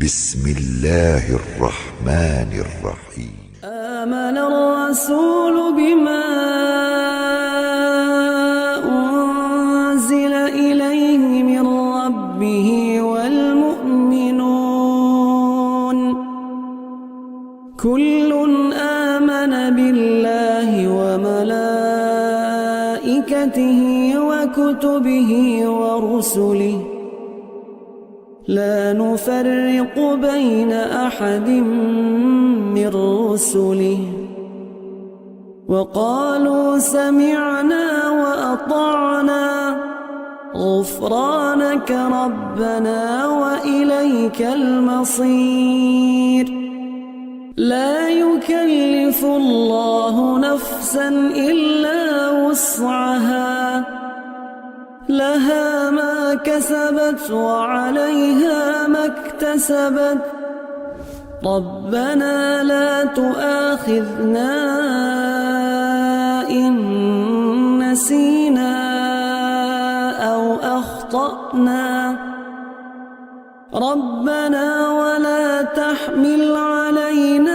بسم الله الرحمن الرحيم. آمن الرسول بما أنزل إليه من ربه والمؤمنون كل آمن بالله وملائكته وكتبه ورسله لا نفرق بين أحد من رسله وقالوا سمعنا وأطعنا غفرانك ربنا وإليك المصير. لا يكلف الله نفسا إلا وسعها لها ما كسبت وعليها ما اكتسبت ربنا لا تؤاخذنا إن نسينا أو أخطأنا ربنا ولا تحمل علينا